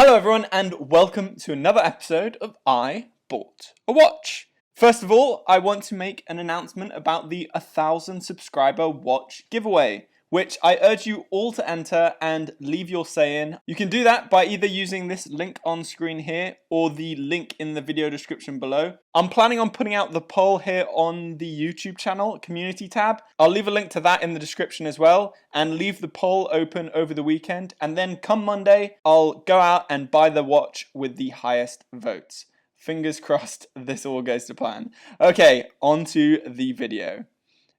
Hello everyone and welcome to another episode of I Bought a Watch. First of all, I want to make an announcement about the 1,000 subscriber watch giveaway, which I urge you all to enter and leave your say in. You can do that by either using this link on screen here or the link in the video description below. I'm planning on putting out the poll here on the YouTube channel community tab. I'll leave a link to that in the description as well and leave the poll open over the weekend, and then come Monday I'll go out and buy the watch with the highest votes. Fingers crossed this all goes to plan. Okay, on to the video.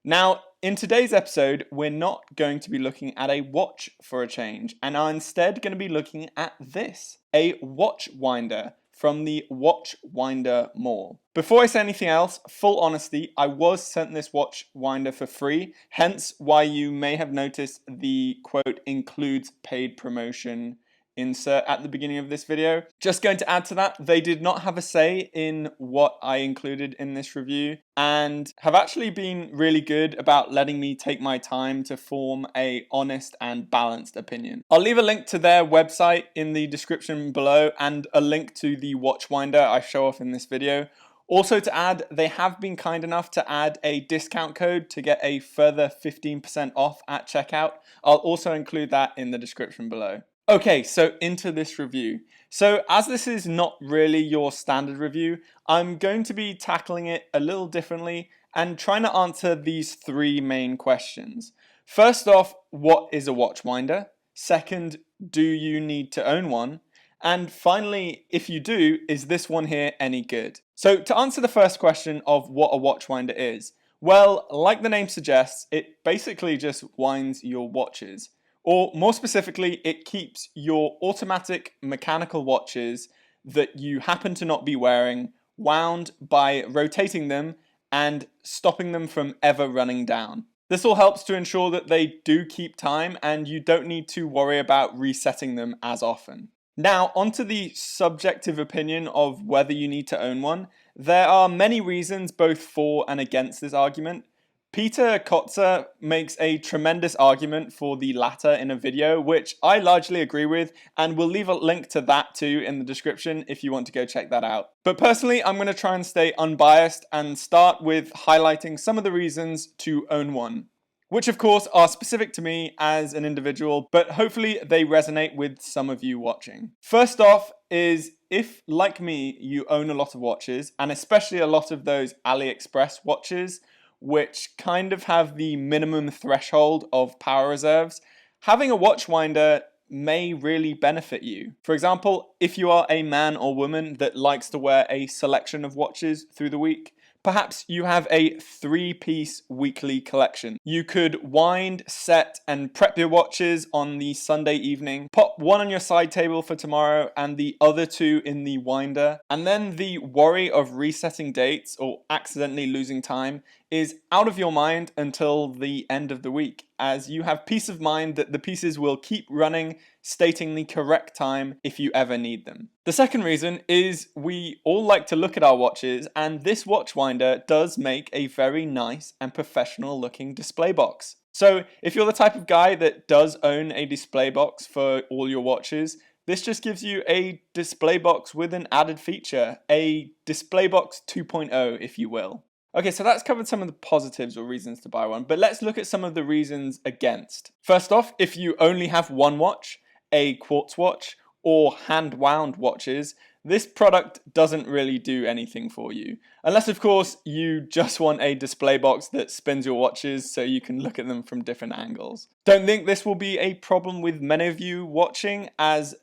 Now, in today's episode, we're not going to be looking at a watch for a change, and are instead going to be looking at this, a watch winder from the Watch Winder Mall. Before I say anything else, full honesty, I was sent this watch winder for free, hence why you may have noticed the quote includes paid promotion insert at the beginning of this video. Just going to add to that, they did not have a say in what I included in this review and have actually been really good about letting me take my time to form a honest and balanced opinion. I'll leave a link to their website in the description below and a link to the watch winder I show off in this video. Also to add, they have been kind enough to add a discount code to get a further 15% off at checkout. I'll also include that in the description below. Okay, so into this review. So as this is not really your standard review, I'm going to be tackling it a little differently and trying to answer these three main questions. First off, what is a watch winder? Second, do you need to own one? And finally, if you do, is this one here any good? So to answer the first question of what a watch winder is, well, like the name suggests, it basically just winds your watches. Or more specifically, it keeps your automatic mechanical watches that you happen to not be wearing wound by rotating them and stopping them from ever running down. This all helps to ensure that they do keep time and you don't need to worry about resetting them as often. Now, onto the subjective opinion of whether you need to own one. There are many reasons both for and against this argument. Peter Kotsa makes a tremendous argument for the latter in a video, which I largely agree with, and we'll leave a link to that too in the description if you want to go check that out. But personally, I'm going to try and stay unbiased and start with highlighting some of the reasons to own one, which of course are specific to me as an individual, but hopefully they resonate with some of you watching. First off is, if like me, you own a lot of watches, and especially a lot of those AliExpress watches, which kind of have the minimum threshold of power reserves, having a watch winder may really benefit you. For example, if you are a man or woman that likes to wear a selection of watches through the week, perhaps you have a 3-piece weekly collection. You could wind, set, and prep your watches on the Sunday evening, pop one on your side table for tomorrow and the other two in the winder, and then the worry of resetting dates or accidentally losing time is out of your mind until the end of the week, as you have peace of mind that the pieces will keep running, stating the correct time if you ever need them. The second reason is we all like to look at our watches, and this watch winder does make a very nice and professional looking display box. So if you're the type of guy that does own a display box for all your watches, this just gives you a display box with an added feature, a display box 2.0 if you will. Okay, so that's covered some of the positives or reasons to buy one, but let's look at some of the reasons against. First off, if you only have one watch, a quartz watch, or hand-wound watches, this product doesn't really do anything for you. Unless, of course, you just want a display box that spins your watches so you can look at them from different angles. Don't think this will be a problem with many of you watching, as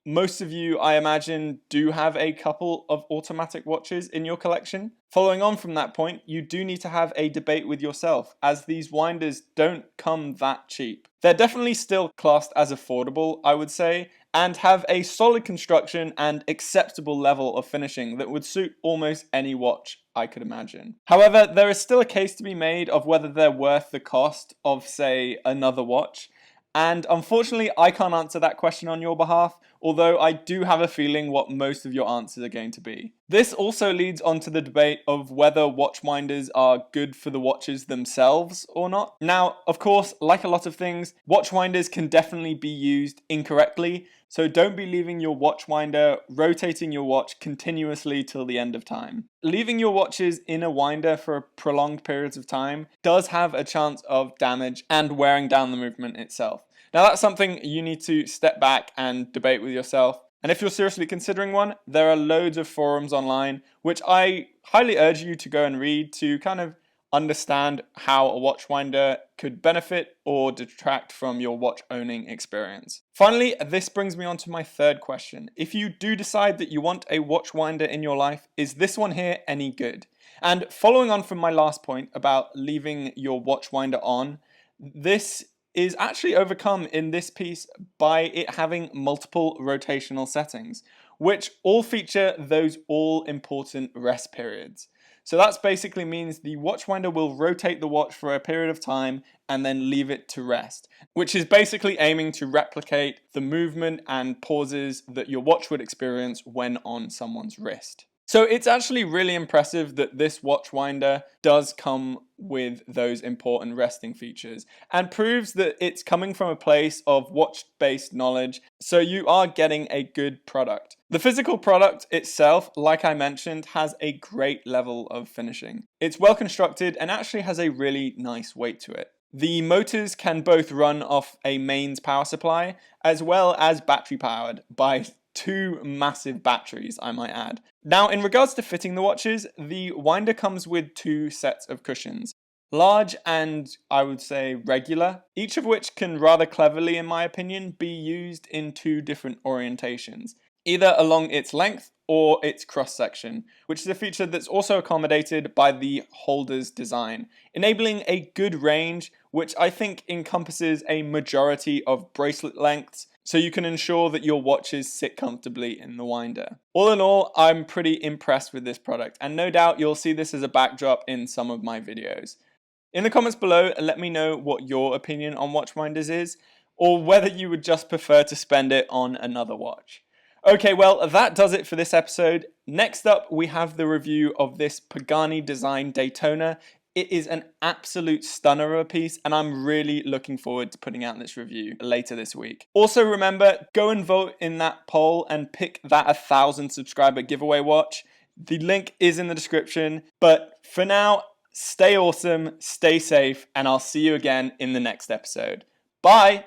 most of you, I imagine, do have a couple of automatic watches in your collection. Following on from that point, you do need to have a debate with yourself, as these winders don't come that cheap. They're definitely still classed as affordable, I would say, and have a solid construction and acceptable level of finishing that would suit almost any watch I could imagine. However, there is still a case to be made of whether they're worth the cost of, say, another watch. And unfortunately, I can't answer that question on your behalf. although I do have a feeling what most of your answers are going to be. This also leads on to the debate of whether watchwinders are good for the watches themselves or not. Now, of course, like a lot of things, watchwinders can definitely be used incorrectly, so don't be leaving your watchwinder rotating your watch continuously till the end of time. Leaving your watches in a winder for prolonged periods of time does have a chance of damage and wearing down the movement itself. Now that's something you need to step back and debate with yourself. And if you're seriously considering one, there are loads of forums online, which I highly urge you to go and read to kind of understand how a watchwinder could benefit or detract from your watch owning experience. Finally, this brings me on to my third question. If you do decide that you want a watchwinder in your life, is this one here any good? And following on from my last point about leaving your watchwinder on, this is actually overcome in this piece by it having multiple rotational settings, which all feature those all important rest periods. So that basically means the watchwinder will rotate the watch for a period of time and then leave it to rest, which is basically aiming to replicate the movement and pauses that your watch would experience when on someone's wrist. So it's actually really impressive that this watchwinder does come with those important resting features and proves that it's coming from a place of watch-based knowledge, so you are getting a good product. The physical product itself, like I mentioned, has a great level of finishing. It's well constructed and actually has a really nice weight to it. The motors can both run off a mains power supply as well as battery powered by two massive batteries, I might add. Now, in regards to fitting the watches, the winder comes with two sets of cushions, large and I would say regular, each of which can rather cleverly, in my opinion, be used in two different orientations, either along its length or its cross section, which is a feature that's also accommodated by the holder's design, enabling a good range, which I think encompasses a majority of bracelet lengths, so you can ensure that your watches sit comfortably in the winder. All in all, I'm pretty impressed with this product, and no doubt you'll see this as a backdrop in some of my videos. In the comments below, let me know what your opinion on watchwinders is, or whether you would just prefer to spend it on another watch. Okay, well, that does it for this episode. Next up, we have the review of this Pagani design Daytona. It is an absolute stunner of a piece, and I'm really looking forward to putting out this review later this week. Also remember, go and vote in that poll and pick that 1,000 subscriber giveaway watch. The link is in the description, but for now, stay awesome, stay safe, and I'll see you again in the next episode. Bye!